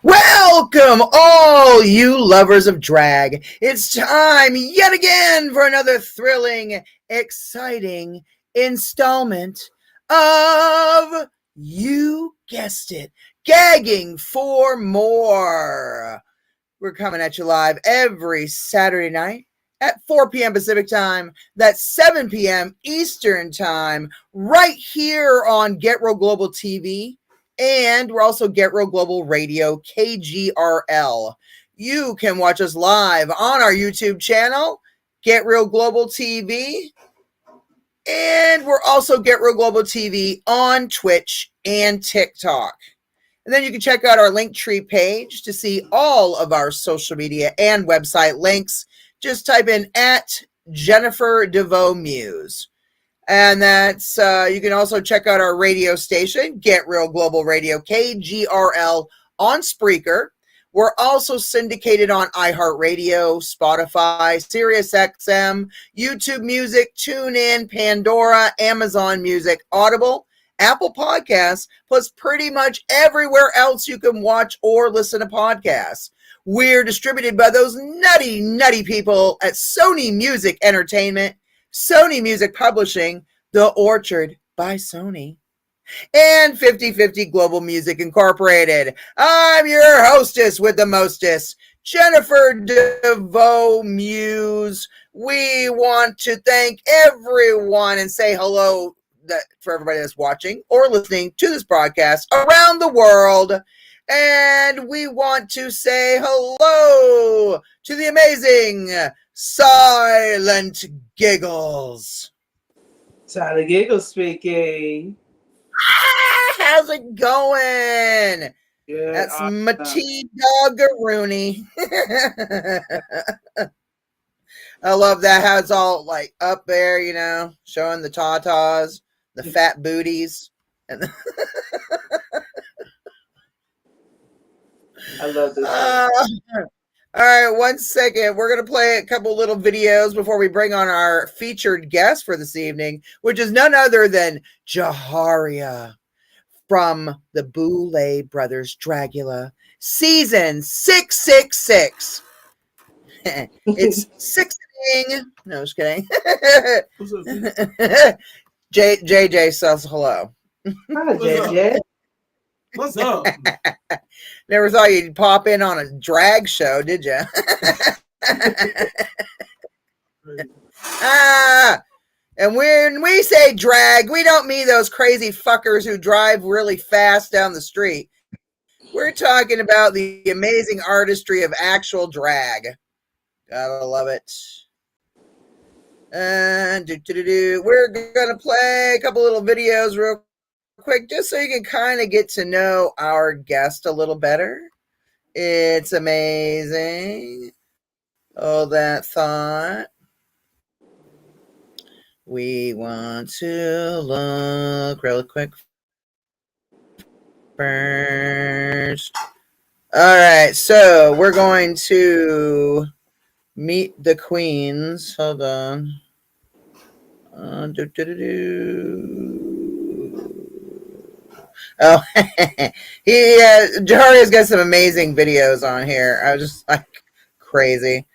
Welcome, all you lovers of drag. It's time yet again for another thrilling, exciting installment of, you guessed it, Gagging for More. We're coming at you live every Saturday night at 4 p.m. Pacific time. That's 7 p.m. Eastern time, right here on Get Real Global TV. And we're also Get Real Global Radio, KGRL. You can watch us live on our YouTube channel, Get Real Global TV. And we're also Get Real Global TV on Twitch and TikTok. And then you can check out our Linktree page to see all of our social media and website links. Just type in at Jennifer DeVoe Muse. And that's, you can also check out our radio station, Get Real Global Radio, KGRL, on Spreaker. We're also syndicated on iHeartRadio, Spotify, SiriusXM, YouTube Music, TuneIn, Pandora, Amazon Music, Audible, Apple Podcasts, plus pretty much everywhere else you can watch or listen to podcasts. We're distributed by those nutty people at Sony Music Entertainment, Sony Music Publishing, The Orchard by Sony, and 50/50 Global Music Incorporated. I'm your hostess with the mostest, Jennifer DeVoe Muse. We want to thank everyone and say hello for everybody that's watching or listening to this broadcast around the world. And we want to say hello to the amazing Silent Giggles. Silent Giggles speaking. How's it going? Good. That's Matee Doggeroony. I love that, how it's all like up there, you know, showing the tatas, the fat booties. And I love this. All right, 1 second. We're going to play a couple little videos before we bring on our featured guest for this evening, which is none other than Jaharia from the Boulet Brothers Dragula, season 666. It's sixing. No, just kidding. JJ says hello. Hi, JJ. What's up? Never thought you'd pop in on a drag show, did you? And when we say drag, we don't mean those crazy fuckers who drive really fast down the street. We're talking about the amazing artistry of actual drag. Gotta love it. And we're gonna play a couple little videos real quick, just so you can kind of get to know our guest a little better. It's amazing. Oh, that thought. We want to look real quick first. All right, so we're going to meet the queens. Hold on. Oh, Jaharia's got some amazing videos on here. I was just like crazy.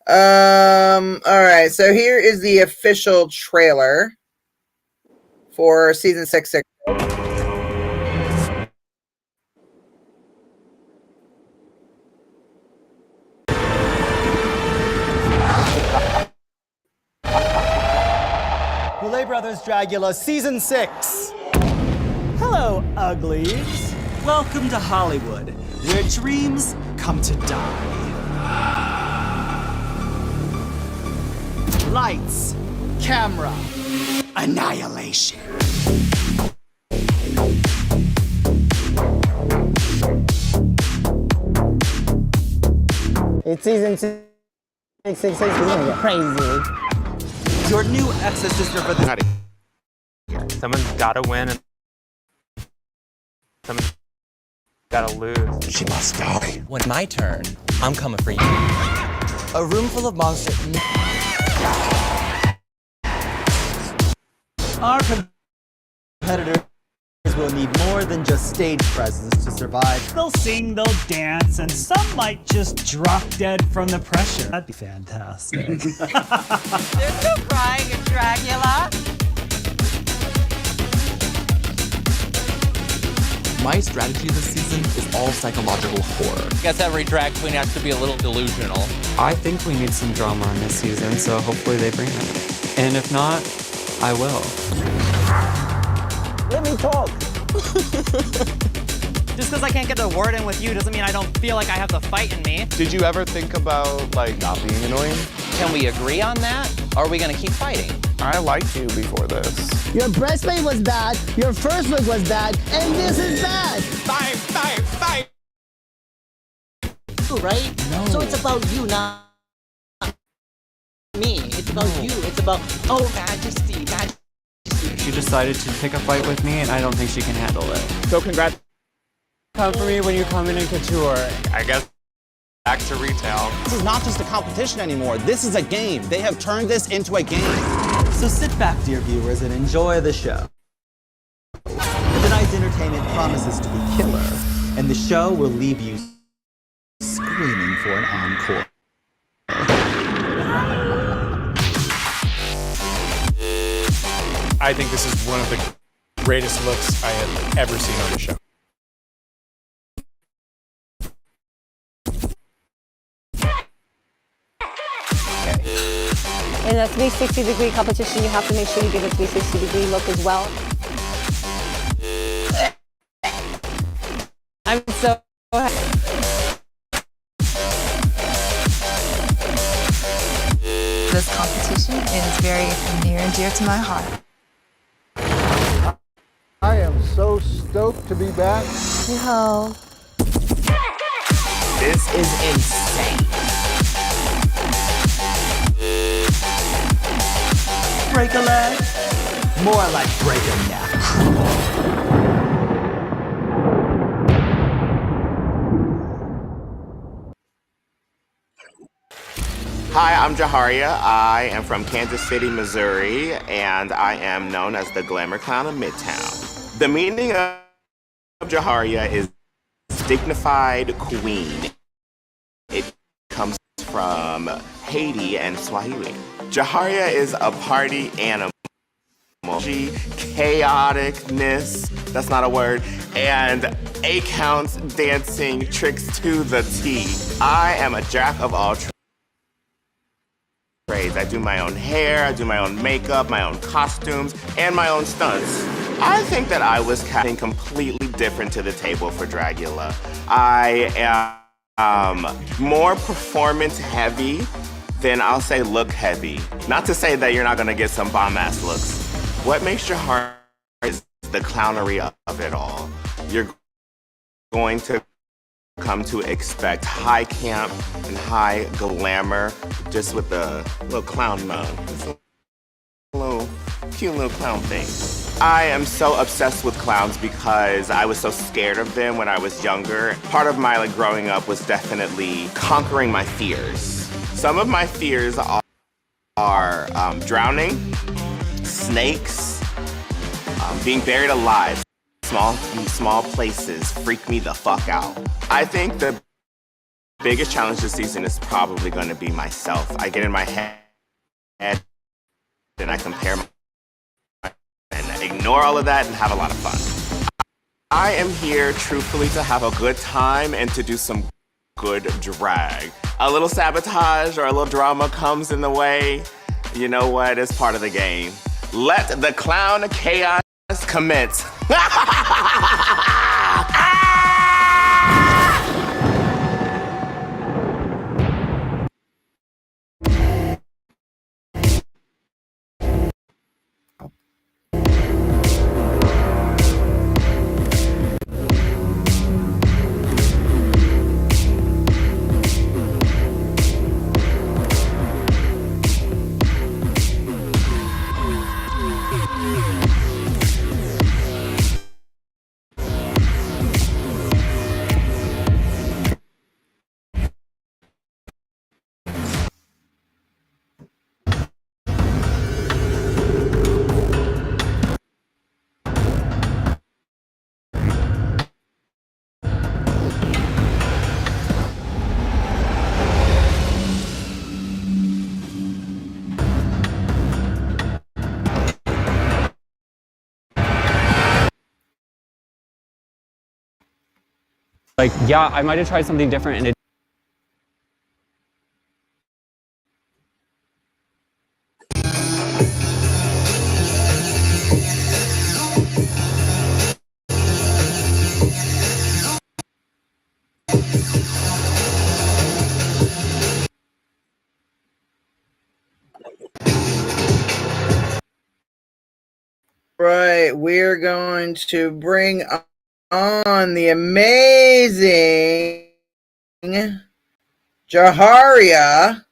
All right, so here is the official trailer for season 666. Boulet Brothers Dragula Season 6. Hello, uglies. Welcome to Hollywood, where dreams come to die. Lights, camera, Annihilation. It's season 666. We're gonna get crazy. Your new ex-sister for the... Someone's gotta win and someone's gotta lose. She must die. When my turn, I'm coming for you. A room full of monsters. our competitors who will need more than just stage presence to survive. They'll sing, they'll dance, and some might just drop dead from the pressure. That'd be fantastic. There's no crying in Dragula. My strategy this season is all psychological horror. I guess every drag queen has to be a little delusional. I think we need some drama in this season, so hopefully they bring it. And if not, I will. Let me talk. Just because I can't get a word in with you doesn't mean I don't feel like I have the fight in me. Did you ever think about, like, not being annoying? Can we agree on that? Or are we gonna keep fighting? I liked you before this. Your breastplate was bad, your first look was bad, and this is bad. Fight! Right? No. So it's about you, not me. It's about you. It's about, oh, majesty. She decided to pick a fight with me, and I don't think she can handle it. So congrats. Come for me when you come in couture. I guess back to retail. This is not just a competition anymore. This is a game. They have turned this into a game. So sit back, dear viewers, and enjoy the show. Tonight's entertainment promises to be killer, and the show will leave you screaming for an encore. I think this is one of the greatest looks I have ever seen on the show. In a 360-degree competition, you have to make sure you give a 360-degree look as well. I'm so happy. This competition is very near and dear to my heart. I am so stoked to be back. No. This is insane. Break a leg? More like break a neck. Hi, I'm Jaharia. I am from Kansas City, Missouri, and I am known as the Glamour Clown of Midtown. The meaning of Jaharia is dignified queen. It comes from Haiti and Swahili. Jaharia is a party animal. Chaoticness, that's not a word, and 8 counts dancing tricks to the T. I am a jack of all trades. I do my own hair, I do my own makeup, my own costumes, and my own stunts. I think that I was something completely different to the table for Dragula. I am more performance heavy than I'll say look heavy. Not to say that you're not gonna get some bomb-ass looks. What makes your heart is the clownery of it all. You're going to come to expect high camp and high glamour just with the little clown mug. It's a little cute little clown thing. I am so obsessed with clowns because I was so scared of them when I was younger. Part of my growing up was definitely conquering my fears. Some of my fears are drowning, snakes, being buried alive. Small places freak me the fuck out. I think the biggest challenge this season is probably going to be myself. I get in my head and I compare and ignore all of that and have a lot of fun. I am here truthfully to have a good time and to do some good drag. A little sabotage or a little drama comes in the way. You know what? It's part of the game. Let the clown chaos commence. Like, yeah, I might have tried something different and it Right, we're going to bring on the amazing Jaharia.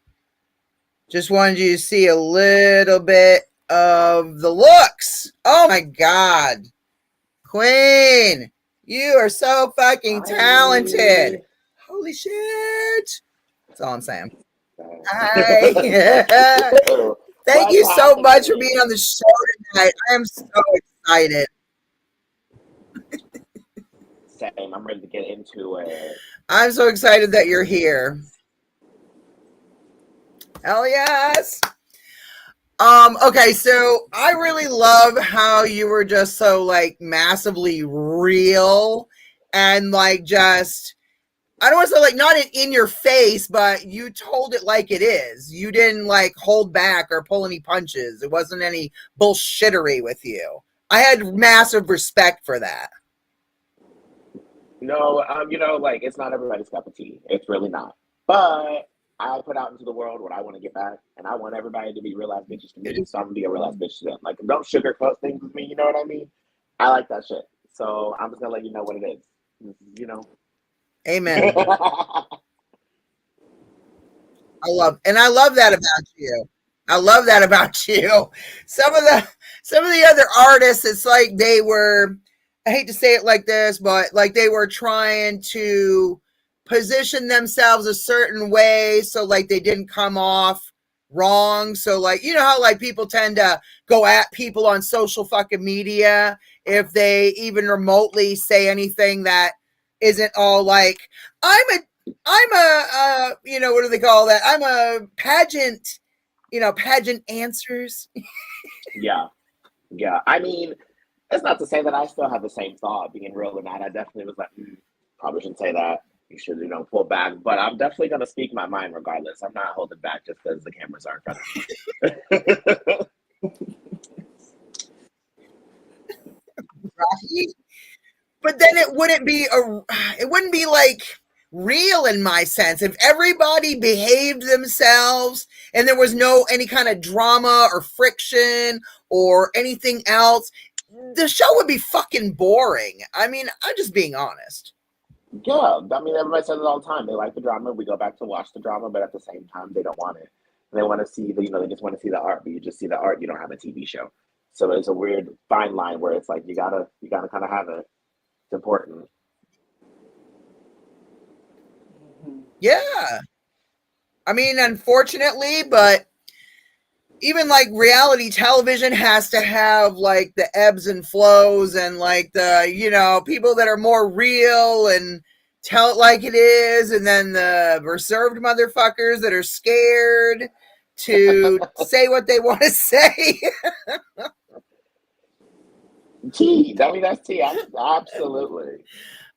Just wanted you to see a little bit of the looks. Oh my God. Queen, you are so fucking talented. Holy shit. That's all I'm saying. Hi. Thank you so much for being on the show tonight. I am so excited. Same. I'm ready to get into it. I'm so excited that you're here. Hell yes. Okay, so I really love how you were just so like massively real and like just I don't want to say like not in your face, but you told it like it is. You didn't like hold back or pull any punches. It wasn't any bullshittery with you. I had massive respect for that. No, like it's not everybody's cup of tea. It's really not. But I put out into the world what I want to get back, and I want everybody to be real ass bitches to me. So I'm gonna be a real ass bitch to them. Like, don't sugarcoat things with me. You know what I mean? I like that shit. So I'm just gonna let you know what it is. You know. Amen. I love that about you. I love that about you. Some of the other artists, it's like they were, I hate to say it like this, but like they were trying to position themselves a certain way so like they didn't come off wrong. So like, you know how like people tend to go at people on social fucking media if they even remotely say anything that isn't all like, I'm a what do they call that? I'm a pageant, pageant answers. Yeah. I mean, it's not to say that I still have the same thought, being real or not. I definitely was like, probably shouldn't say that. You should, pull back. But I'm definitely going to speak my mind regardless. I'm not holding back just because the cameras are in front of me. Right? But then it wouldn't be like real in my sense. If everybody behaved themselves and there was any kind of drama or friction or anything else, the show would be fucking boring. I mean, I'm just being honest. Yeah, I mean, everybody says it all the time. They like the drama. We go back to watch the drama, but at the same time, they don't want it. They want to see they just want to see the art, but you just see the art. You don't have a TV show. So it's a weird fine line where it's like you gotta kind of have it. It's important. Yeah. I mean, unfortunately, but even like reality television has to have like the ebbs and flows and like the, people that are more real and tell it like it is. And then the reserved motherfuckers that are scared to say what they want to say. Tea. I mean, that's tea. Absolutely.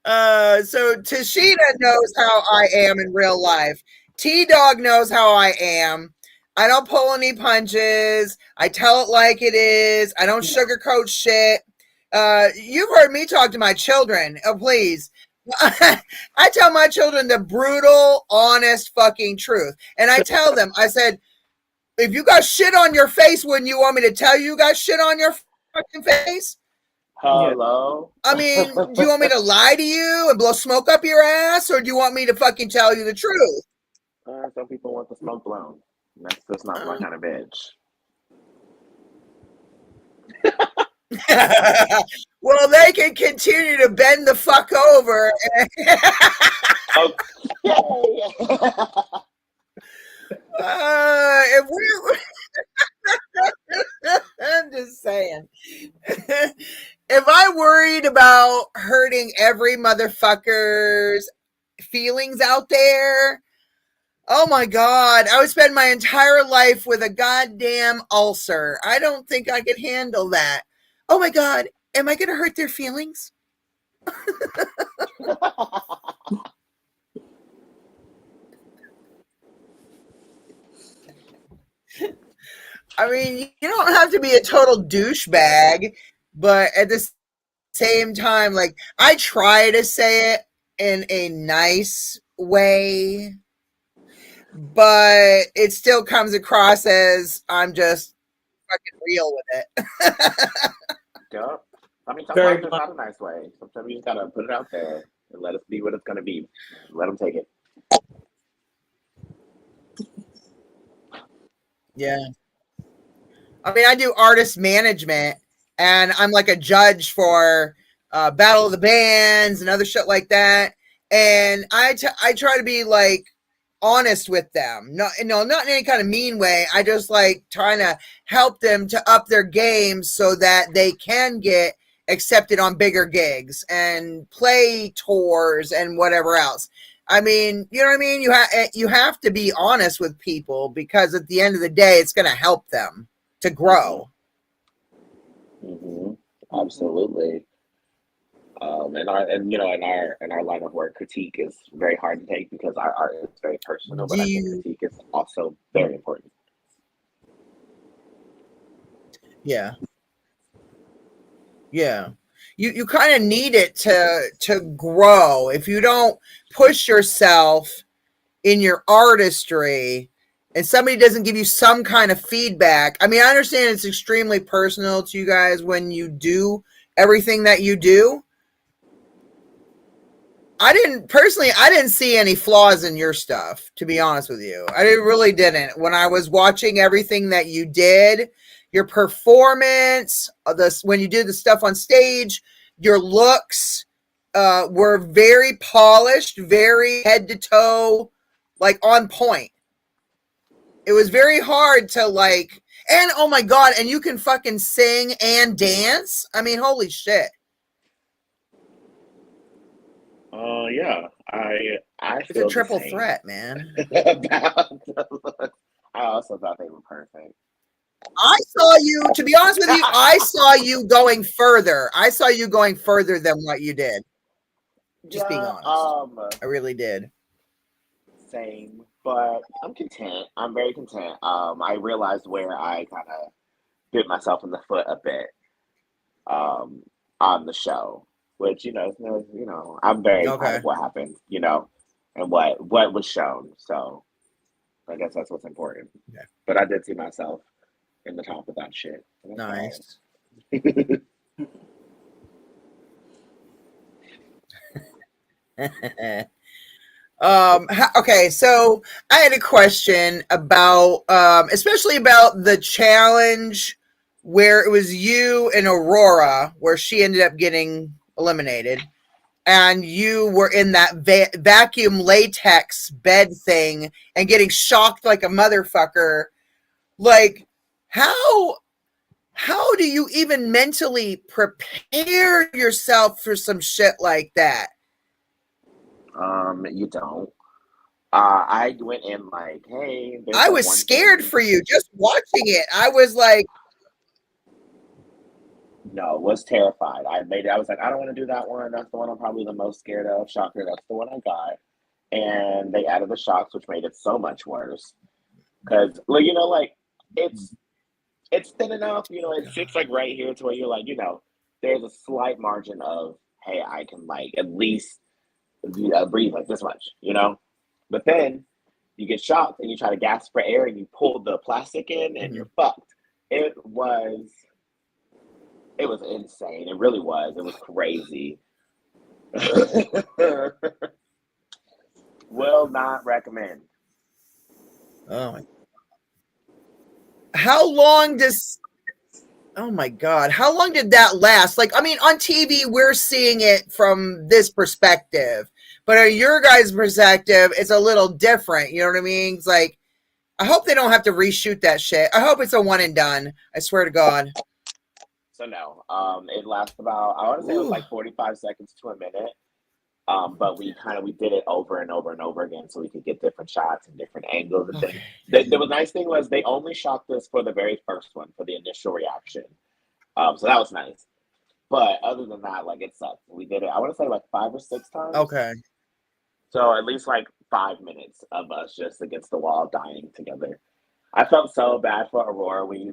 So Tashina knows how I am in real life. T-Dog knows how I am. I don't pull any punches. I tell it like it is. I don't sugarcoat shit. You've heard me talk to my children. Oh, please. I tell my children the brutal, honest fucking truth. And I tell them, I said, if you got shit on your face, wouldn't you want me to tell you got shit on your fucking face? Hello? I mean, do you want me to lie to you and blow smoke up your ass, or do you want me to fucking tell you the truth? Some people want the smoke blown. That's just not my kind of bitch. Well, they can continue to bend the fuck over. If we, I'm just saying. If I worried about hurting every motherfucker's feelings out there, oh my God, I would spend my entire life with a goddamn ulcer. I don't think I could handle that. Oh my God, am I going to hurt their feelings? I mean, you don't have to be a total douchebag, but at the same time, like, I try to say it in a nice way, but it still comes across as I'm just fucking real with it. Yep. I mean, Very sometimes it's not a nice way. Sometimes you just gotta put it out there and let it be what it's gonna be. Let them take it. Yeah. I mean, I do artist management, and I'm like a judge for Battle of the Bands and other shit like that. And I try to be like honest with them. Not not in any kind of mean way. I just like trying to help them to up their game so that they can get accepted on bigger gigs and play tours and whatever else. I mean, you know what I mean? You have to be honest with people because at the end of the day, it's going to help them to grow. Mm-hmm. Absolutely. In our line of work, critique is very hard to take because our art is very personal, but I think critique is also very important. Yeah. Yeah. You kind of need it to grow. If you don't push yourself in your artistry and somebody doesn't give you some kind of feedback. I mean, I understand it's extremely personal to you guys when you do everything that you do. I didn't see any flaws in your stuff, to be honest with you. I really didn't. When I was watching everything that you did, your performance, when you did the stuff on stage, your looks were very polished, very head to toe, like on point. It was very hard to like, and oh my God, and you can fucking sing and dance. I mean, holy shit. Yeah, I It's a feel the triple same threat, man. about the looks. I also thought they were perfect. I saw you, to be honest with you, I saw you going further. I saw you going further than what you did. Just being honest. I really did. Same, but I'm content. I'm very content. I realized where I kind of bit myself in the foot a bit on the show, which I'm very proud of what happened, and what was shown. So I guess that's what's important. Yeah. But I did see myself in the top of that shit. Nice. Okay, so I had a question about especially about the challenge where it was you and Aurora where she ended up getting eliminated and you were in that vacuum latex bed thing and getting shocked like a motherfucker. Like, how do you even mentally prepare yourself for some shit like that? You don't. I went in like, hey, I was scared for you just watching it. I was like, no, was terrified. I was like, I don't want to do that one. That's the one I'm probably the most scared of. Shocker, that's the one I got. And they added the shocks, which made it so much worse. Because, well, like it's thin enough. It sits like right here to where you're like, there's a slight margin of, hey, I can like at least breathe like this much, But then you get shocked and you try to gasp for air and you pull the plastic in and you're fucked. It was insane. It really was. It was crazy. Will not recommend. oh my. How long does, oh my God, how long did that last? Like, I mean, on TV, we're seeing it from this perspective, but on your guys' perspective, it's a little different. You know what I mean? It's like, I hope they don't have to reshoot that shit. I hope it's a one and done. I swear to God. So no, it lasts about, I want to say it was like 45 seconds to a minute. But we did it over and over and over again so we could get different shots and different angles and things. The nice thing was they only shocked us for the very first one, for the initial reaction. So that was nice. But other than that, like, it sucked. We did it, I want to say, like 5 or 6 times. Okay. So at least like 5 minutes of us just against the wall dying together. I felt so bad for Aurora. We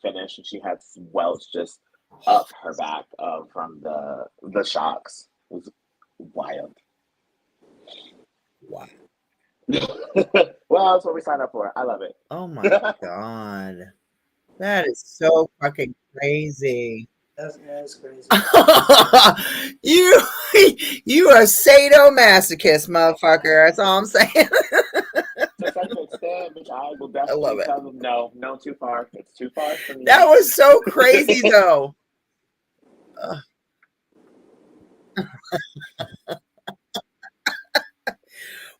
finished and she had welts just up her back from the shocks. It was wild. Wow. Well, that's what we signed up for. I love it. Oh my god. That is so fucking crazy. That's crazy. you a sadomasochist, motherfucker. That's all I'm saying. To such an extent, which I will definitely tell them, no, too far. It's too far for me. That was so crazy, though.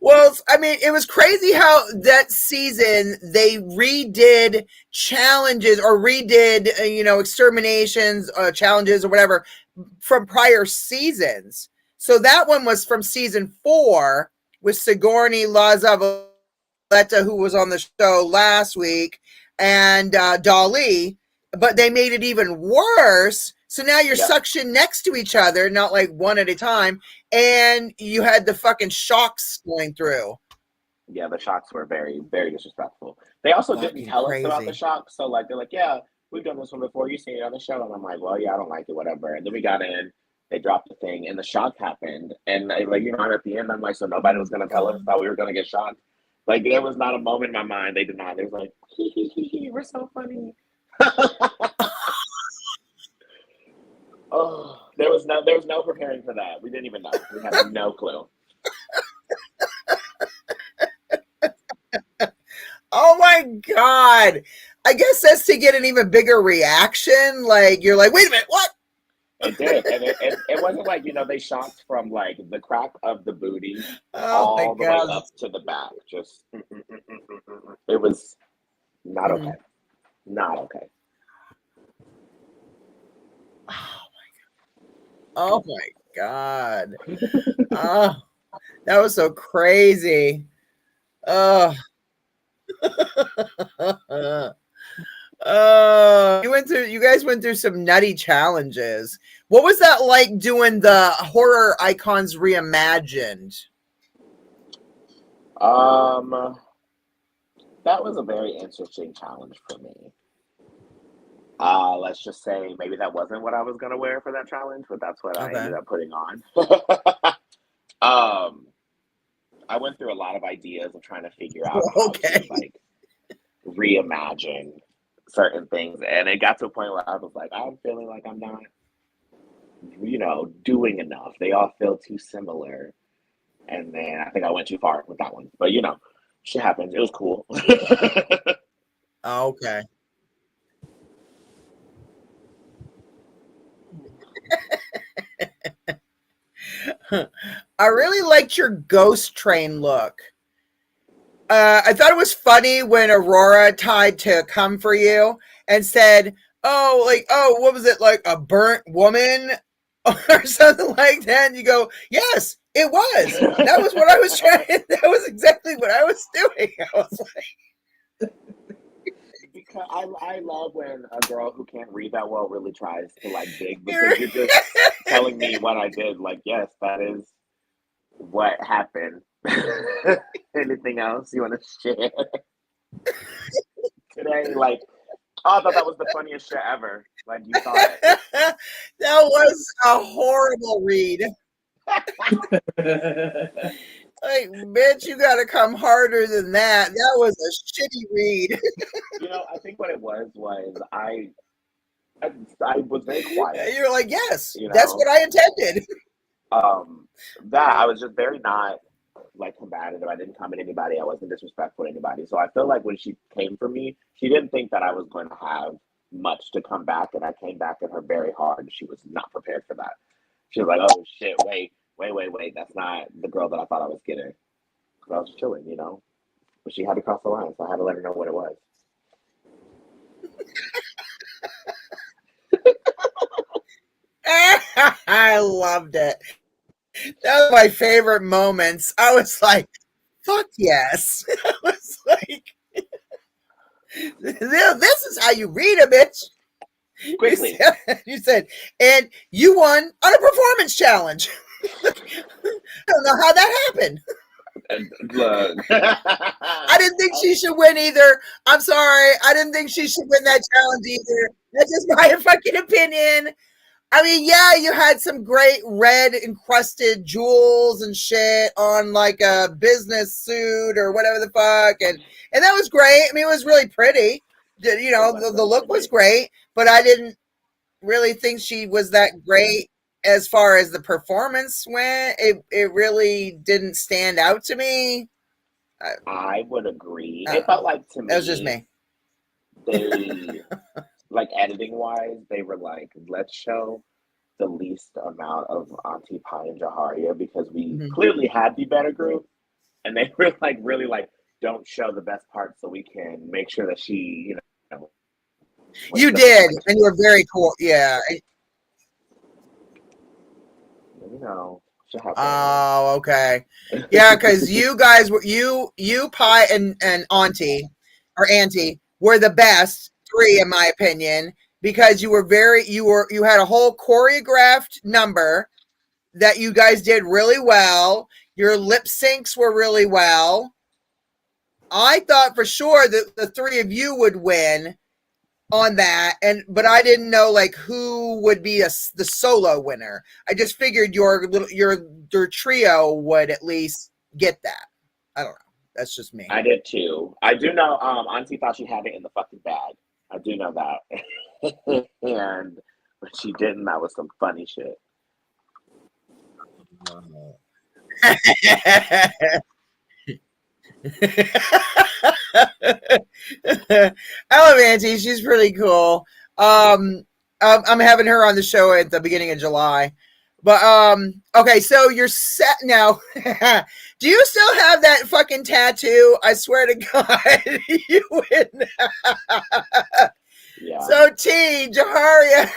Well, I mean, it was crazy how that season they redid challenges or redid, exterminations, challenges or whatever from prior seasons. So that one was from season 4 with Sigourney Lazavaleta, who was on the show last week, and Dali, but they made it even worse. So now you're suctioned next to each other, not like one at a time, and you had the fucking shocks going through. Yeah, the shocks were very, very disrespectful. They also didn't tell us about the shocks. So, like, they're like, yeah, we've done this one before. You've seen it on the show. And I'm like, well, yeah, I don't like it, whatever. And then we got in, they dropped the thing, and the shock happened. And, like, at the end, I'm like, so nobody was going to tell us that we were going to get shocked? Like, there was not a moment in my mind they did not. They was like, hee, we're so funny. Oh, there was no preparing for that. We didn't even know. We had no clue. Oh my god! I guess that's to get an even bigger reaction. Like you're like, wait a minute, what? It did, and it wasn't like they shocked from like the crack of the booty all the way up to the back. Just it was not okay. Not okay. Oh my god. Oh, that was so crazy. Oh. You guys went through some nutty challenges. What was that like doing the horror icons reimagined? That was a very interesting challenge for me. Let's just say maybe that wasn't what I was gonna wear for that challenge, but that's what I ended up putting on. I went through a lot of ideas of trying to figure out how to like reimagine certain things, and it got to a point where I was like, I'm feeling like I'm not, doing enough. They all feel too similar, and then I think I went too far with that one. But shit happens. It was cool. Okay. I really liked your ghost train look. I thought it was funny when Aurora tried to come for you and said, what was it, like a burnt woman or something like that? And you go, yes, it was. That was what I was trying. That was exactly what I was doing. I was like, because I love when a girl who can't read that well really tries to like dig, because you're just telling me what I did. Like, yes, that is what happened. Anything else you want to share today? Like, I thought that was the funniest shit ever. Like, you saw it. That was a horrible read. Like, bitch, you gotta come harder than that. That was a shitty read. I think what it was I was very quiet. You're like, yes, that's what I intended. That I was just very not like combative. I didn't come at anybody. I wasn't disrespectful to anybody. So I feel like when she came for me, she didn't think that I was going to have much to come back, and I came back at her very hard. She was not prepared for that. She was like, oh shit, wait, that's not the girl that I thought I was getting. Because I was just chilling, but she had to cross the line, so I had to let her know what it was. I loved it. That was my favorite moments. I was like, fuck yes. I was like, this is how you read a bitch. Quickly. You said, and you won on a performance challenge. I don't know how that happened. Look. I didn't think she should win either. I'm sorry. I didn't think she should win that challenge either. That's just my fucking opinion. I mean, yeah, you had some great red encrusted jewels and shit on like a business suit or whatever the fuck, and that was great. I mean, it was really pretty. You know, the look was great, but I didn't really think she was that great as far as the performance went. It really didn't stand out to me. I would agree. It felt like, to me, that was just me. They, like, editing wise, they were like, let's show the least amount of Auntie Pie and Jaharia because we clearly had the better group, and they were like, really like, don't show the best part so we can make sure that she, you know. You did, and you were very cool. Yeah. You know. Oh, okay. Yeah, because you guys were you Pie and Auntie or Auntie were the best three in my opinion because you had a whole choreographed number that you guys did really well. Your lip syncs were really well. I thought for sure that the three of you would win on that, but I didn't know like who would be the solo winner. I just figured your trio would at least get that. I don't know. That's just me. I did too. I do know Auntie thought she had it in the fucking bag. I do know that. And when she didn't, that was some funny shit. I love Auntie. She's pretty cool. I'm having her on the show at the beginning of July. But okay, so you're set now. Do you still have that fucking tattoo? I swear to God, you win. Yeah. So Jaharia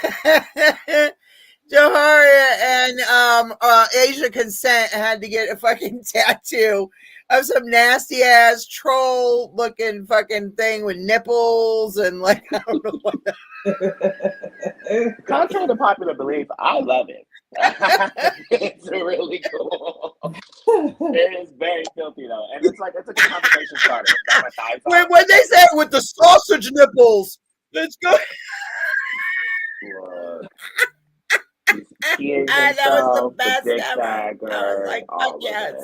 and Asia Consent had to get a fucking tattoo of some nasty ass troll looking fucking thing with nipples and like I don't know what. Contrary to popular belief, I love it. It's really cool. It is very filthy though, and it's a good conversation starter. Wait, what they say with the sausage nipples? Let's go. Look. He That was the best the ever. dagger, I was like, fuck yes.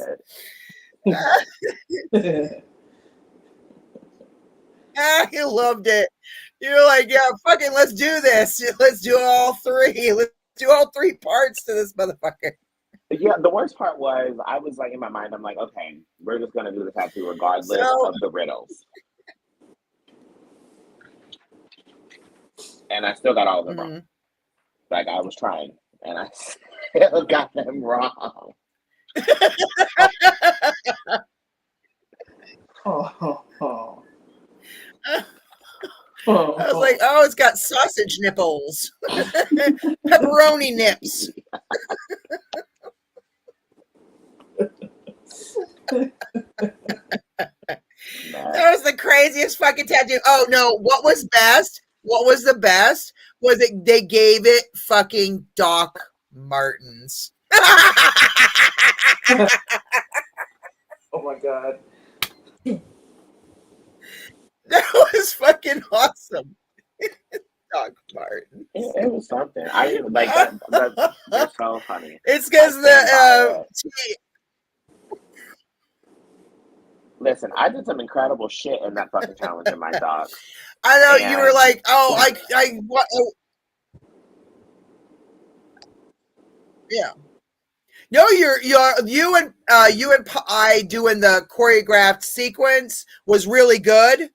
You loved it. You're like, yeah, fucking let's do this. Let's do all three. Let's do all three parts to this motherfucker. Yeah, the worst part was I was like in my mind, I'm like, okay, we're just gonna do the tattoo regardless of the riddles. And I still got all of them wrong. Like I was trying, and I still got them wrong. I was like, oh, it's got sausage nipples, pepperoni nips. That was the craziest fucking tattoo. Oh no, what was best? What was the best? Was it they gave it fucking Doc Martens. Oh my God. That was fucking awesome. Doc Martens. It was something. I didn't like that. That's so funny. It's because the listen, I did some incredible shit in that fucking challenge in my dog. I know you were like, oh, I what? Oh. Yeah. No, you and I doing the choreographed sequence was really good.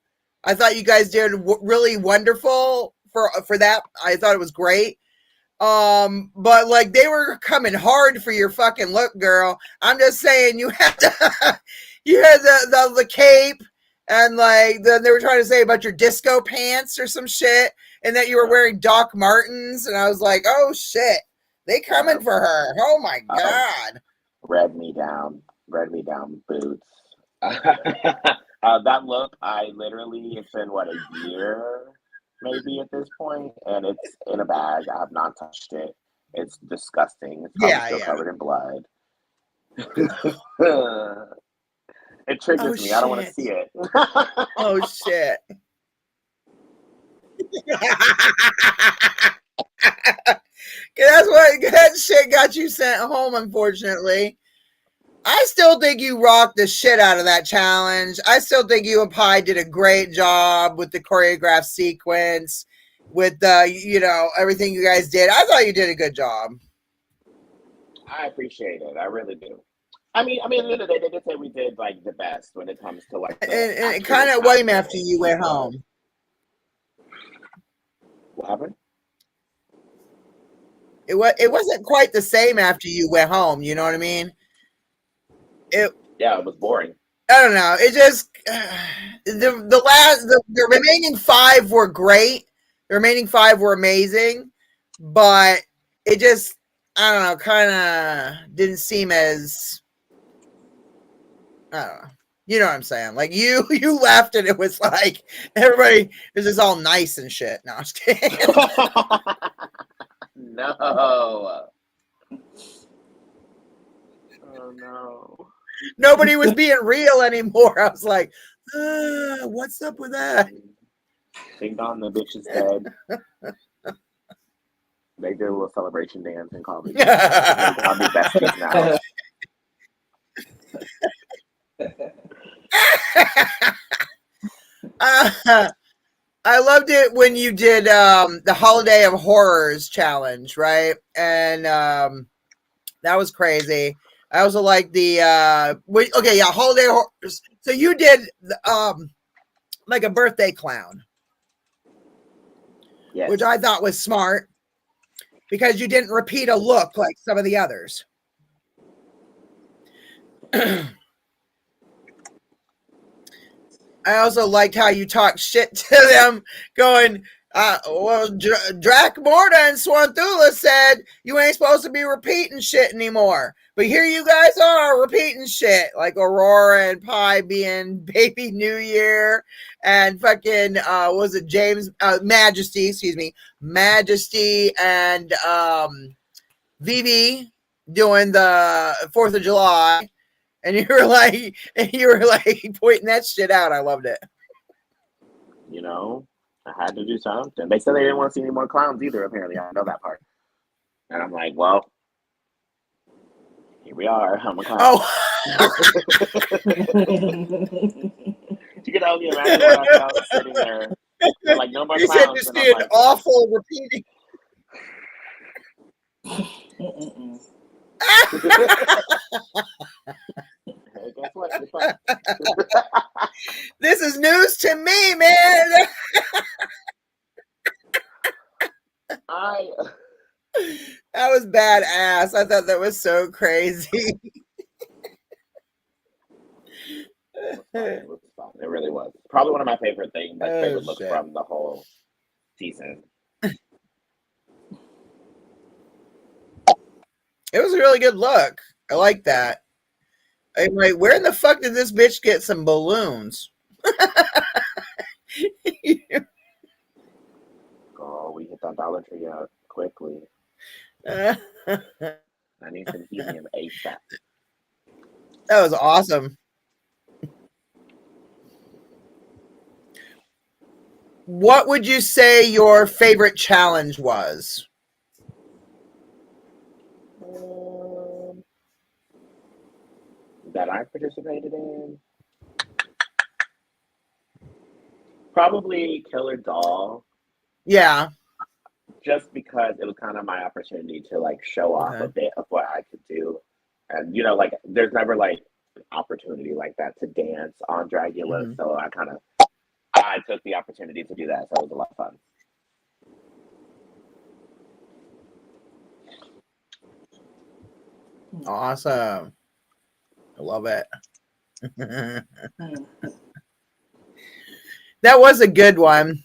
I thought you guys did really wonderful for that. I thought it was great. But like they were coming hard for your fucking look, girl. I'm just saying you had to. You had the cape, and like then they were trying to say about your disco pants or some shit, and that you were wearing Doc Martens, and I was like, oh shit, they coming for her. Oh my God. Red me down boots. That look, I literally, it's been what, a year maybe at this point, and it's in a bag. I have not touched it. It's disgusting. It's probably still covered in blood. It triggers me. I don't want to see it. Oh shit. That's what that shit got you sent home, unfortunately. I still think you rocked the shit out of that challenge. I still think you and Pi did a great job with the choreographed sequence, with the, everything you guys did. I thought you did a good job. I appreciate it. I really do. I mean, at the end of the day, they did say we did like the best when it comes to like. And it kind of came after you went home. What happened? It wasn't quite the same after you went home. You know what I mean? It was boring. I don't know. It just the remaining 5 were great. The remaining 5 were amazing, but it just, I don't know, kind of didn't seem as, I don't know. You know what I'm saying? Like you left and it was like everybody is just all nice and shit. No, I'm just kidding. No. Oh no. Nobody was being real anymore. I was like, what's up with that? Ding dong, the bitch is dead. They did a little celebration dance and called me. I'll be besties now. I loved it when you did the Holiday of Horrors challenge, right? And that was crazy. I also like the Holiday of Horrors. So you did like a birthday clown, yes, which I thought was smart because you didn't repeat a look like some of the others. I also liked how you talked shit to them, going, Drac Morta and Swanthula said you ain't supposed to be repeating shit anymore. But here you guys are repeating shit, like Aurora and Pi being Baby New Year, and fucking, was it James, Majesty, and Vivi doing the 4th of July. And you were like pointing that shit out. I loved it. You know, I had to do something. They said they didn't want to see any more clowns either, apparently. I know that part. And I'm like, well, here we are. I'm a clown. Oh. You can only imagine what I felt sitting there. They're like, no more You clowns. said just be an awful repeating. Hey, guess what? This is news to me, man. That was badass. I thought that was so crazy. It was fun. It really was. Probably one of my favorite things, my favorite looks from the whole season. It was a really good look. I like that. I'm like, where in the fuck did this bitch get some balloons? Oh, we hit that Dollar Tree out quickly. I need some helium ASAP. That was awesome. What would you say your favorite challenge was? That I participated in? Probably Killer Doll. Yeah. Just because it was kind of my opportunity to like show off a bit of what I could do. And you know, like there's never like an opportunity like that to dance on Dragula. Mm-hmm. So I took the opportunity to do that. So it was a lot of fun. Awesome. I love it. That was a good one.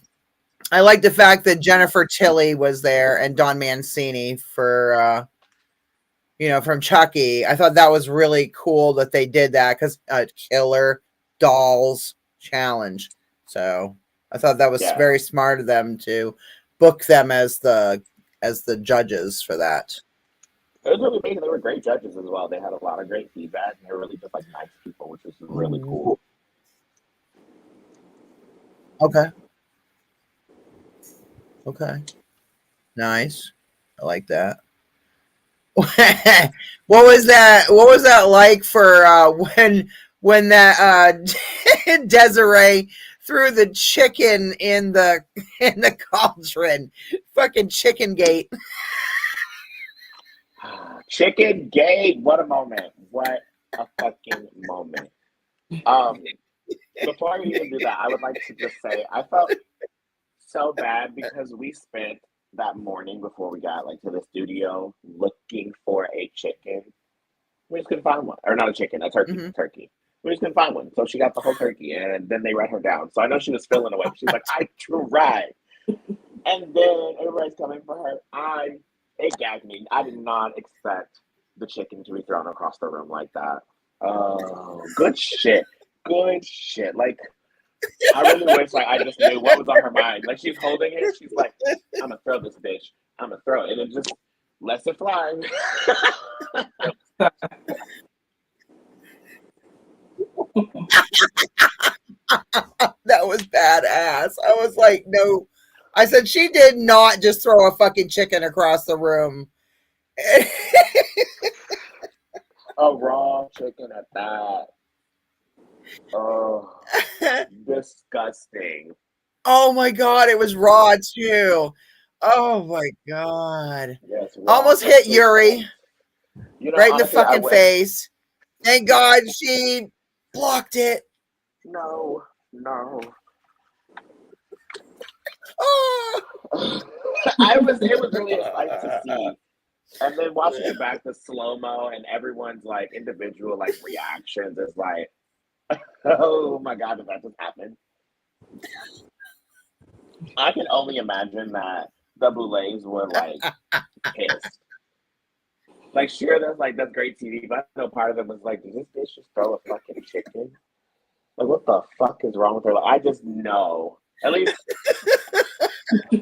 I like the fact that Jennifer Tilly was there and Don Mancini for, from Chucky. I thought that was really cool that they did that because Killer Dolls challenge. So I thought that was very smart of them to book them as the judges for that. It was really amazing. They were great judges as well. They had a lot of great feedback, and they were really just like nice people, which was really cool. Okay. Okay. Nice. I like that. What was that like for when that Desiree threw the chicken in the cauldron? Fucking chicken gate. Chicken gate. What a moment. What a fucking moment. Before we even do that, I would like to just say I felt so bad because we spent that morning before we got like to the studio looking for a chicken. We just couldn't find one. Or not a chicken, a turkey. Turkey. We just couldn't find one. So she got the whole turkey and then they let her down. So I know she was feeling away. She's like, I tried. And then everybody's coming for her. It gagged me. I did not expect the chicken to be thrown across the room like that. Oh, good shit. Good shit. Like, I really wish like I just knew what was on her mind. Like she's holding it, she's like, I'm gonna throw this bitch. I'm gonna throw it. And it just lets it fly. That was badass. I was like, no. I said she did not just throw a fucking chicken across the room. A raw chicken at that. Oh, disgusting. Oh my god, it was raw too. Oh my god. Yes, almost hit Yuri right in the fucking face. Thank God she blocked it. No. Oh. It was really exciting to see. And then watching it back to slow-mo and everyone's like individual like reactions is like, oh my god, did that just happen? I can only imagine that the Boulets were like pissed. Like, sure, that's great TV, but I know part of them was like, did this bitch just throw a fucking chicken? Like, what the fuck is wrong with her? Like, I just know. At least,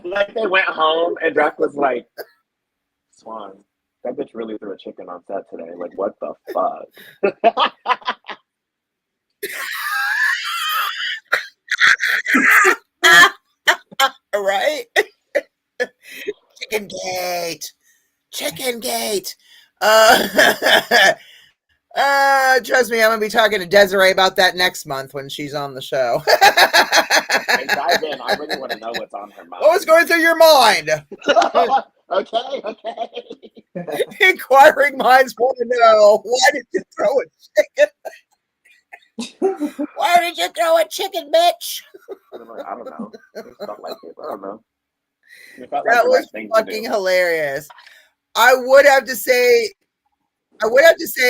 like, they went home and Dracula's like, Swan, that bitch really threw a chicken on set today. Like, what the fuck? Right? Chicken gate. Trust me, I'm gonna be talking to Desiree about that next month when she's on the show. Hey, dive in. I really want to know what's on her mind. What was going through your mind? Okay. Inquiring minds want to know, why did you throw a chicken? Why did you throw a chicken, bitch? I don't know. It felt like it. I don't know. That was fucking hilarious. I would have to say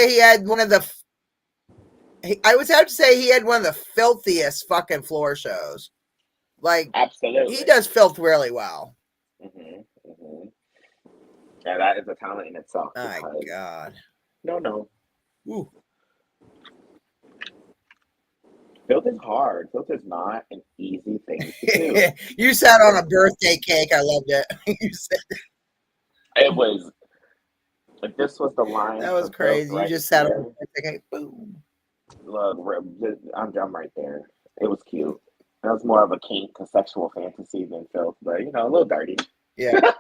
he had one of the filthiest fucking floor shows. Like, absolutely, he does filth really well. Yeah, that is a talent in itself. My God. No. Ooh. Filth is hard. Filth is not an easy thing to do. You sat on a birthday cake. I loved it. You said it was. Like, this was the line. That was crazy. You just sat on a birthday cake. Boom. Look, I'm right there. It was cute. That was more of a kink, a sexual fantasy than filth, but a little dirty. Yeah.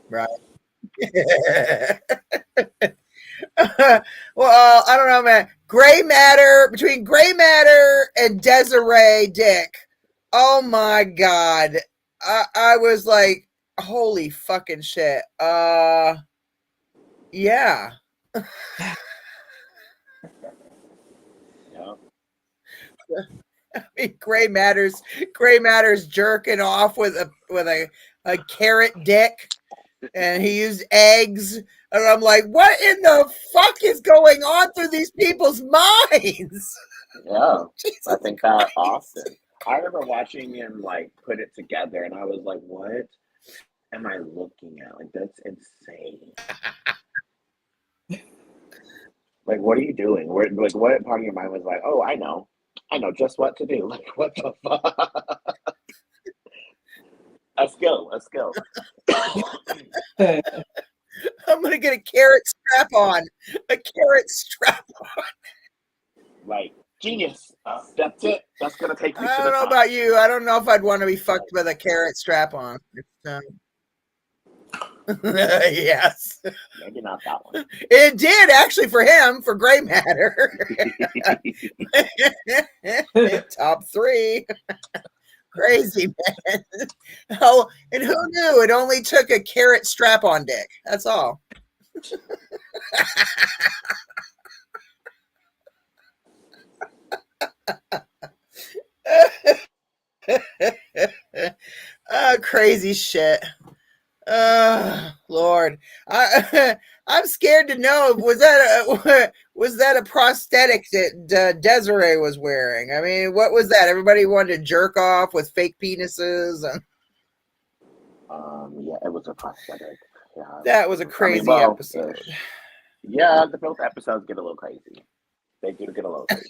Right. Well, I don't know, man. Between Gray Matter and Desiree Dick. Oh my God. I was like, holy fucking shit. Yeah. I mean, Gray Matters jerking off with a carrot dick, and he used eggs, and I'm like, what in the fuck is going on through these people's minds? Yeah, Jesus, I think that often. I remember watching him like put it together, and I was like, what am I looking at? Like, that's insane. Like, what are you doing? What part of your mind was like, oh, I know. I know just what to do. Like, what the fuck? A skill. I'm gonna get a carrot strap on. A carrot strap on. Like, genius. That's it. That's gonna take me I to don't the know top. about you. I don't know if I'd want to be fucked with a carrot strap on. Yes. Maybe not that one. It did actually for him, for gray matter. Top 3. Crazy, man. Oh, and who knew it only took a carrot strap on dick? That's all. Crazy shit. Lord, I'm scared to know. Was that a prosthetic that Desiree was wearing? I mean, what was that? Everybody wanted to jerk off with fake penises. Yeah, it was a prosthetic. Yeah, that was a crazy episode. Yeah, the filth episodes get a little crazy. They do get a little crazy.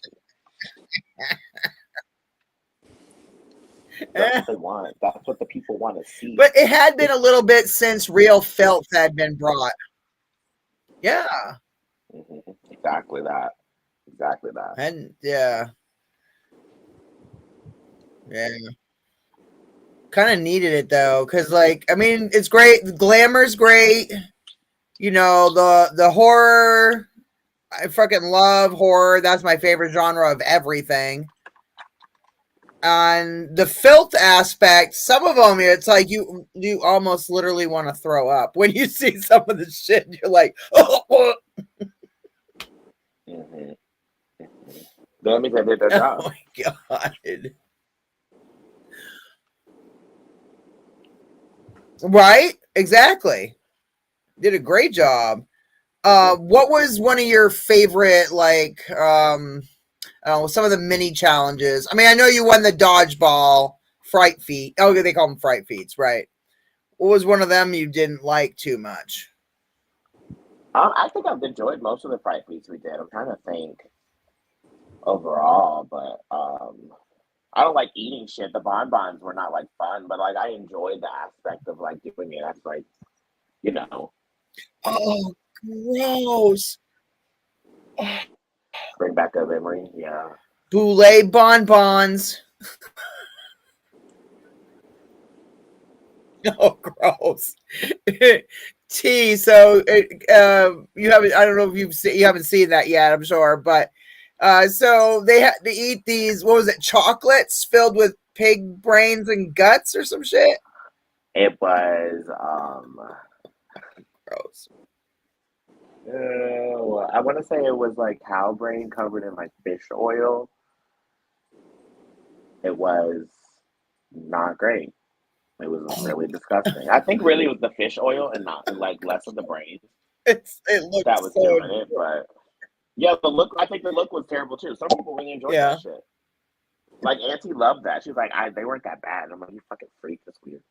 That's what they want. That's what the people want to see. But it had been a little bit since real filth had been brought. Yeah. Mm-hmm. Exactly that. And yeah. Kind of needed it though, because like, I mean, it's great. The glamour's great. You know, the horror. I fucking love horror. That's my favorite genre of everything. On the filth aspect, some of them, it's like you almost literally want to throw up when you see some of the shit. You're like, oh. Mm-hmm. That means I did their job. Oh my god! Right? Exactly. Did a great job. What was one of your favorite, like, some of the mini challenges? I mean, I know you won the dodgeball fright feat. Oh, they call them fright feats, right? What was one of them you didn't like too much? I think I've enjoyed most of the fright feats we did. I'm trying to think overall, but I don't like eating shit. The bonbons were not like fun, but like I enjoyed the aspect of like doing it. That's like, you know. Oh, gross. Bring back a memory, yeah. Boulet bonbons. Oh, gross. T. So you haven't. I don't know if you haven't seen that yet. I'm sure, but so they had to eat these. What was it? Chocolates filled with pig brains and guts or some shit. It was gross. I want to say it was like cow brain covered in like fish oil. It was not great. It was really disgusting. I think really it was the fish oil and not like less of the brains. It looked that was so doing it, but yeah, the look. I think the look was terrible too. Some people really enjoyed that shit. Like Auntie loved that. She was like, they weren't that bad. I'm like, you fucking freak. That's weird.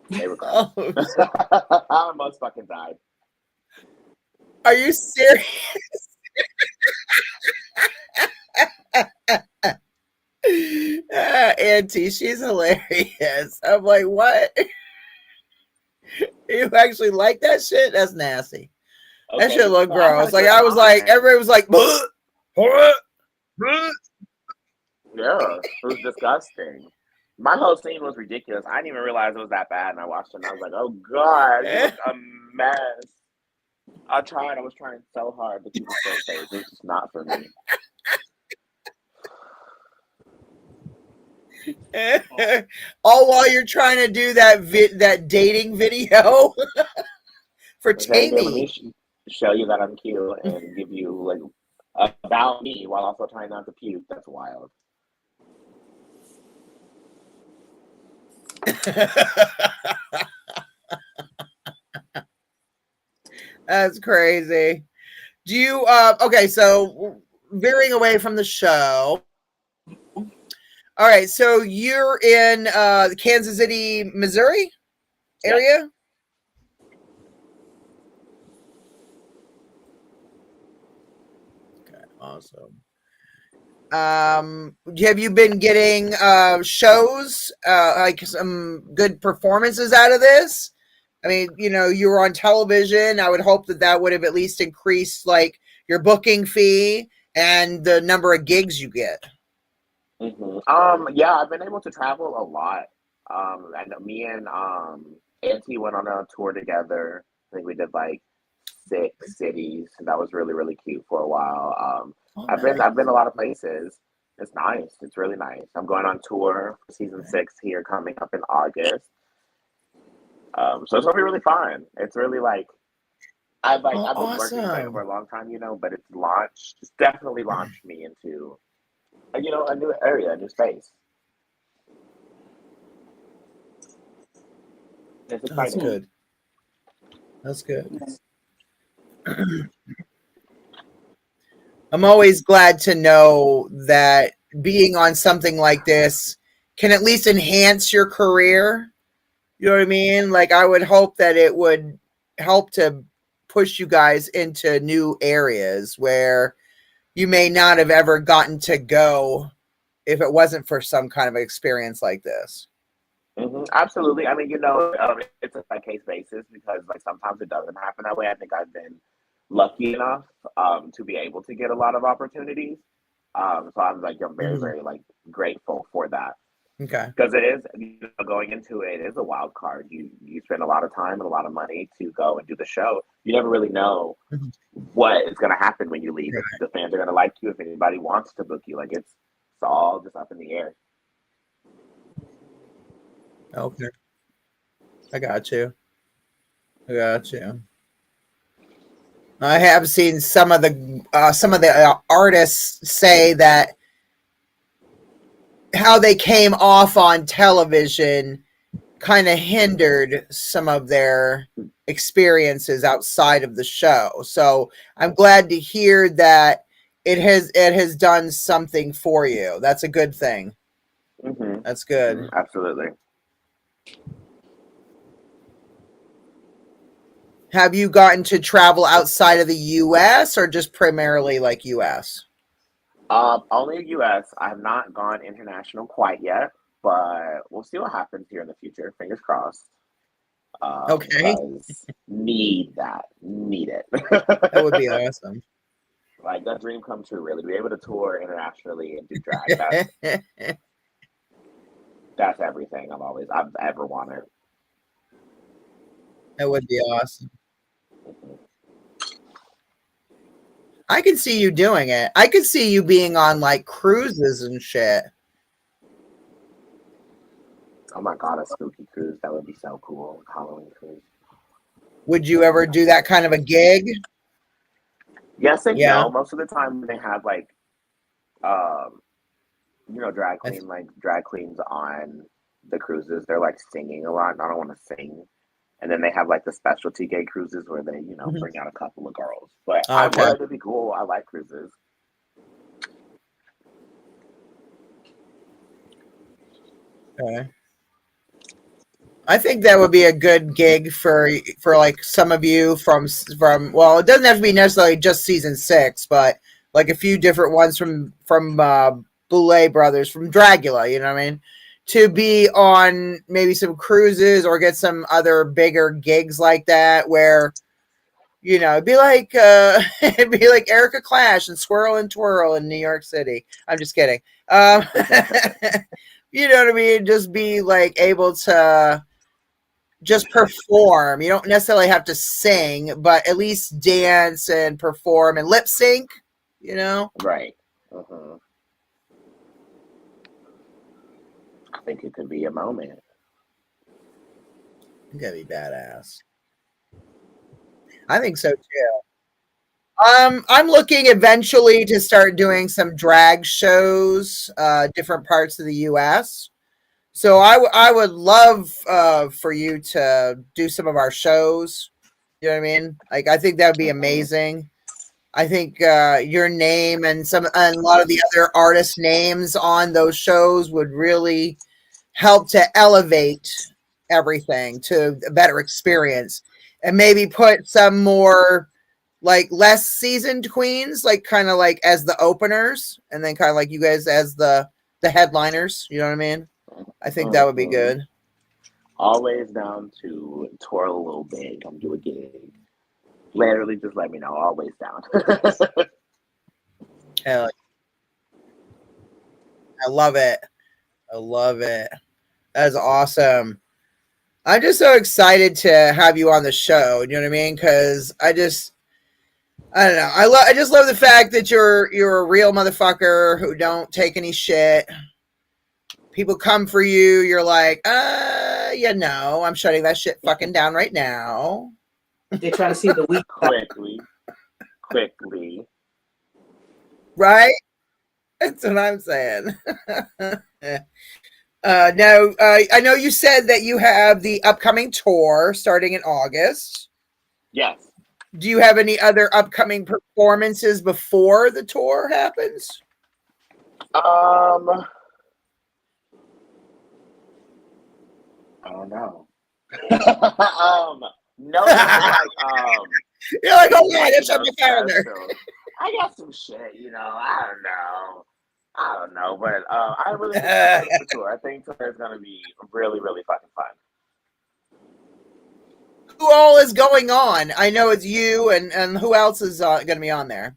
They were gross. I almost fucking died. Are you serious? Auntie, she's hilarious. I'm like, what? You actually like that shit? That's nasty. Okay, that shit look gross. Like I was like, everybody was like, yeah, it was disgusting. My whole scene was ridiculous. I didn't even realize it was that bad, and I watched it and I was like, oh god, it was a mess. I tried. I was trying so hard to keep it so safe. This is not for me. All while you're trying to do that dating video for Tammy. Let me show you that I'm cute and give you like about me while also trying not to puke. That's wild. That's crazy. Do you okay, so veering away from the show. All right, so you're in the Kansas City, Missouri area? Okay, awesome. Have you been getting shows, like some good performances out of this? I mean, you know, you were on television. I would hope that that would have at least increased like your booking fee and the number of gigs you get. Yeah, I've been able to travel a lot. I know me and Auntie went on a tour together. I think we did like 6 cities. That was really, really cute for a while. I've been a lot of places. It's nice. It's really nice. I'm going on tour for season 6 here coming up in August. So it's gonna be really fun. It's really like I've been working for a long time, you know, but it's definitely launched me into a new area, a new space. It's That's exciting. good. That's good. I'm always glad to know that being on something like this can at least enhance your career. You know what I mean? Like, I would hope that it would help to push you guys into new areas where you may not have ever gotten to go if it wasn't for some kind of experience like this. Absolutely. I mean, it's a case basis because like sometimes it doesn't happen that way. I think I've been lucky enough to be able to get a lot of opportunities. So I'm very, very like grateful for that. Okay. Because it is, going into it is a wild card. You spend a lot of time and a lot of money to go and do the show. You never really know what is going to happen when you leave. If the fans are going to like you, if anybody wants to book you, like it's all just up in the air. Okay. I got you. I have seen some of the artists say that how they came off on television kind of hindered some of their experiences outside of the show. So I'm glad to hear that it has done something for you. That's a good thing. That's good. Absolutely. Have you gotten to travel outside of the U.S. or just primarily like U.S.? Only U.S. I have not gone international quite yet, but we'll see what happens here in the future. Fingers crossed. Okay. Need it. That would be awesome. Like that dream come true, really. To be able to tour internationally and do drag. That's everything I've ever wanted. That would be awesome. I could see you doing it. I could see you being on like cruises and shit. Oh my god, a spooky cruise. That would be so cool. Halloween cruise. Would you ever do that kind of a gig? Yes and no. Most of the time when they have like drag queens on the cruises, they're like singing a lot and I don't want to sing. And then they have like the specialty gay cruises where they, bring out a couple of girls. But I would, it'd be cool. I like cruises. Okay. I think that would be a good gig for like some of you from well, it doesn't have to be necessarily just season 6, but like a few different ones from Boulet brothers from Dragula, you know what I mean? To be on maybe some cruises or get some other bigger gigs like that where, it'd be like Erica Clash and Swirl and Twirl in New York City. I'm just kidding. You know what I mean? Just be like able to just perform. You don't necessarily have to sing, but at least dance and perform and lip sync, Right. I think it could be a moment. It's gonna be badass. I think so too. I'm looking eventually to start doing some drag shows, different parts of the U.S. So I would love for you to do some of our shows. You know what I mean? Like I think that would be amazing. I think your name and a lot of the other artist names on those shows would really help to elevate everything to a better experience and maybe put some more like less seasoned queens, like kind of like as the openers, and then kind of like you guys as the headliners. You know what I mean? I think that would be good. Always down to tour a little bit, come do a gig. Literally, just let me know. Always down. Hell, I love it. I love it. That's awesome. I'm just so excited to have you on the show. You know what I mean? Because I don't know. I just love the fact that you're a real motherfucker who don't take any shit. People come for you. You're like, I'm shutting that shit fucking down right now. They're trying to see the weak quickly. Right? That's what I'm saying. Now, I know you said that you have the upcoming tour starting in August. Yes. Do you have any other upcoming performances before the tour happens? I don't know. No, you're like, oh yeah, that's on my calendar. I got some shit, I don't know, but I really excited for tour. I think tour is gonna be really, really fucking fun. Who all is going on? I know it's you, and who else is gonna be on there?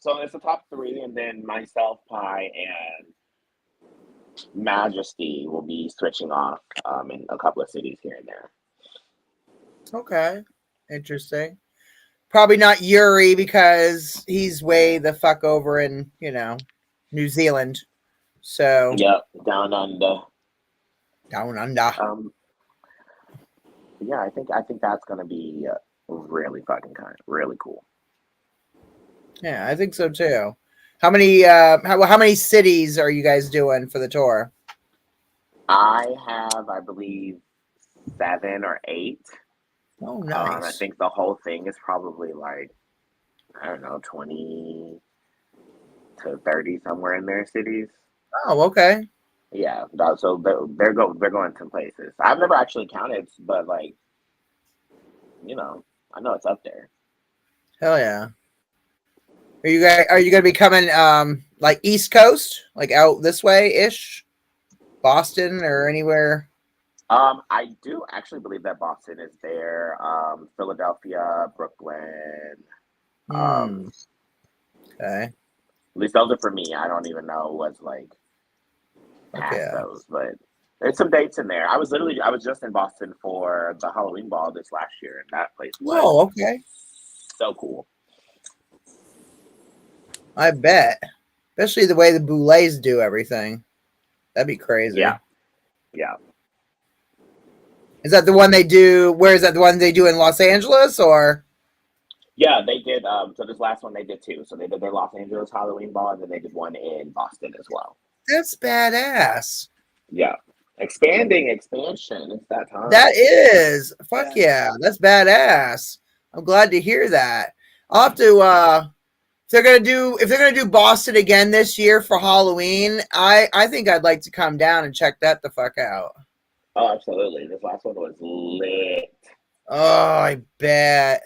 So it's the top 3, and then myself, Pie, and Majesty will be switching off in a couple of cities here and there. Okay, interesting. Probably not Yuri because he's way the fuck over in New Zealand. So yep, down under. Yeah, I think that's gonna be really fucking really cool. Yeah, I think so too. How many how many cities are you guys doing for the tour? I have, I believe, 7 or 8. Oh, nice. I think the whole thing is probably like, I don't know, 20 to 30 somewhere in their cities. Oh, okay. Yeah, so they're going to places. I've never actually counted, but like, I know it's up there. Hell yeah. Are you gonna be coming like East Coast, like out this way ish, Boston or anywhere? I do actually believe that Boston is there. Philadelphia, Brooklyn. Okay. At least those are for me. I don't even know what's like past those, but there's some dates in there. I was just in Boston for the Halloween ball this last year, and that place was so cool. I bet. Especially the way the Boulets do everything. That'd be crazy. Yeah. Is that the one they do? Where is that the one they do in Los Angeles or? Yeah, they did. So this last one they did 2. So they did their Los Angeles Halloween ball, and then they did one in Boston as well. That's badass. Yeah. Expansion. It's that time. That is. Fuck yeah. That's badass. I'm glad to hear that. I'll have to if they're gonna do Boston again this year for Halloween, I think I'd like to come down and check that the fuck out. Oh, absolutely. This last one was lit. Oh, I bet.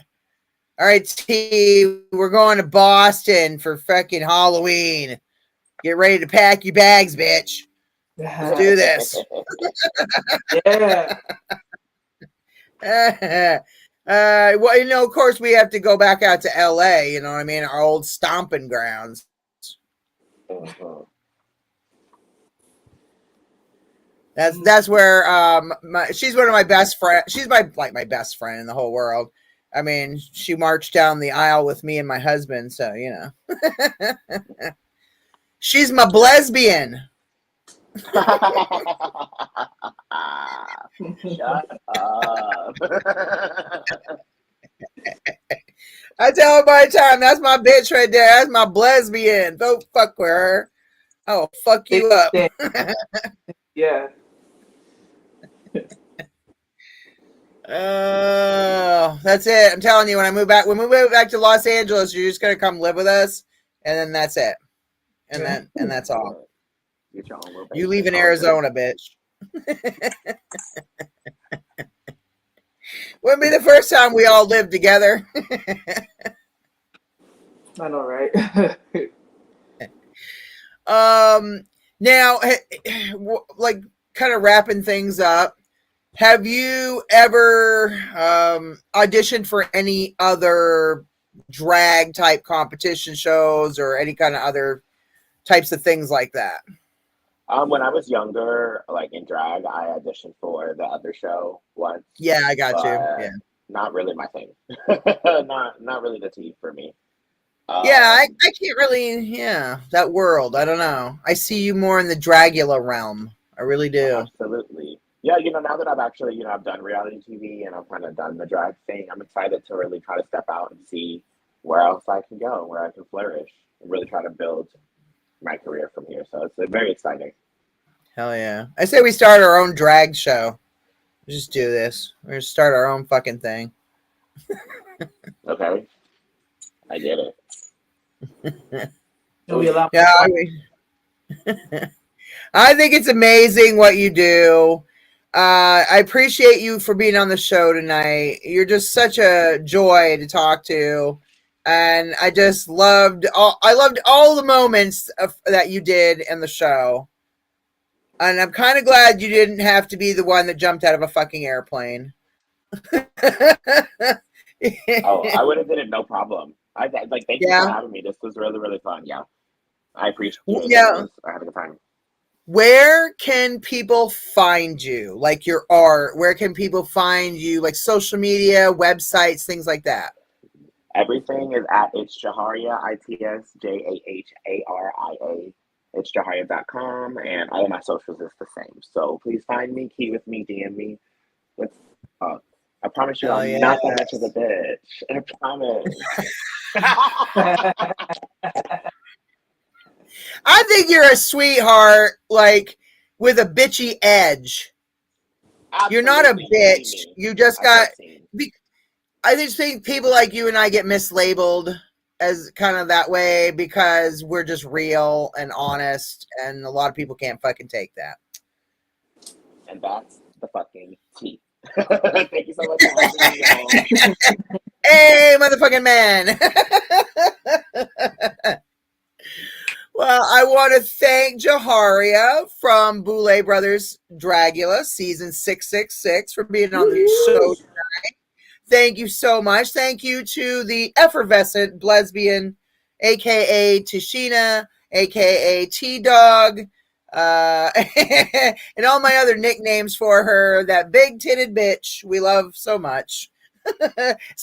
All right, T, we're going to Boston for fucking Halloween. Get ready to pack your bags, bitch. Let's do this. Yeah. Well, of course, we have to go back out to LA, you know what I mean? Our old stomping grounds. That's where she's one of my best friends. She's my best friend in the whole world. I mean, she marched down the aisle with me and my husband, so she's my lesbian. Shut up. I tell her by the time, that's my bitch right there. That's my lesbian. Don't fuck with her. I'll fuck you up. Yeah. Oh, that's it. I'm telling you, when we move back to Los Angeles, you're just gonna come live with us, and then that's it. and that's all. Get your own little You base. leave in It's all good. Arizona, bitch. Wouldn't be the first time we all lived together. I know, right? Now, like, kind of wrapping things up. Have you ever auditioned for any other drag type competition shows or any kind of other types of things like that? When I was younger, like in drag, I auditioned for the other show once. Yeah, I got you. but Yeah. Not really my thing. not really the tea for me. Yeah, I can't really, that world. I don't know. I see you more in the Dragula realm. I really do. Absolutely. Yeah, now that I've actually, I've done reality TV and I've kind of done the drag thing, I'm excited to really try to step out and see where else I can go, where I can flourish, and really try to build my career from here. So it's very exciting. Hell yeah. I say we start our own drag show. Just do this. We're going to start our own fucking thing. Okay. I get it. Yeah, I think it's amazing what you do. I appreciate you for being on the show tonight. You're just such a joy to talk to, and I just loved all the moments that you did in the show. And I'm kind of glad you didn't have to be the one that jumped out of a fucking airplane. Oh, I would have did it no problem. Thank you for having me. This was really, really fun. Yeah. I appreciate it. Yeah. I had a good time. Where can people find you? Like your art? Where can people find you? Like social media, websites, things like that? Everything is at It's Jaharia, ITSJAHARIA. It's Jaharia.com, and all of my socials is the same. So please find me, key with me, DM me. Let's talk. I promise you, I'm not that much of a bitch. I promise. I think you're a sweetheart, like with a bitchy edge. Absolutely. You're not a bitch. You just got. I just think people like you and I get mislabeled as kind of that way because we're just real and honest, and a lot of people can't fucking take that. And that's the fucking tea. Thank you so much for having me. Hey, motherfucking man. Well, I want to thank Jaharia from Boulet Brothers Dragula, season 666, for being on the show tonight. Thank you so much. Thank you to the effervescent lesbian, a.k.a. Tashina, a.k.a. T-Dog, and all my other nicknames for her, that big-titted bitch we love so much.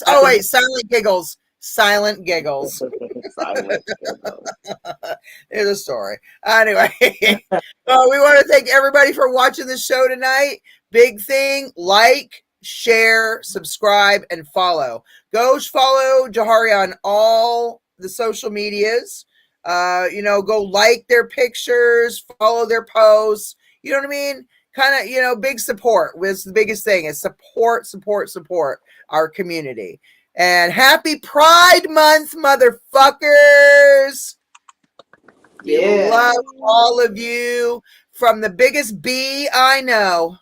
Oh, wait, Silent Giggles. Silent Giggles. Silent Giggles. There's a story. Anyway, we want to thank everybody for watching the show tonight. Big thing, like, share, subscribe, and follow. Go follow Jaharia on all the social medias. Go like their pictures, follow their posts. You know what I mean? Kind of, big support was the biggest thing is support our community. And happy Pride Month, motherfuckers. We love all of you from the biggest B I know.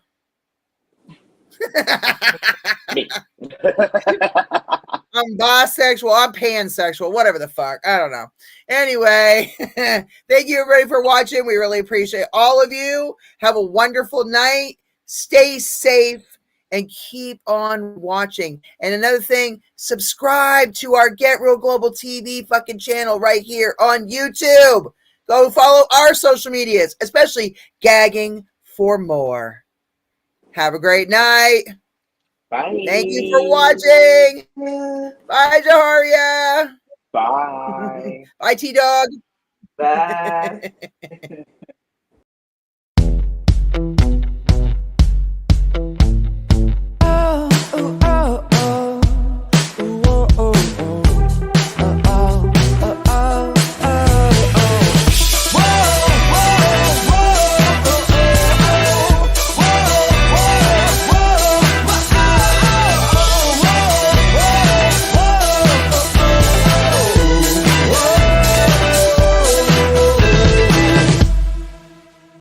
I'm bisexual, I'm pansexual, whatever the fuck. I don't know. Anyway, thank you everybody for watching. We really appreciate all of you. Have a wonderful night. Stay safe and keep on watching. And another thing, subscribe to our Get Real Global TV fucking channel right here on YouTube. Go follow our social medias, especially Gagging for more. Have a great night. Bye. Thank you for watching. Bye, Jaharia. Bye. Bye, T-Dog. Bye.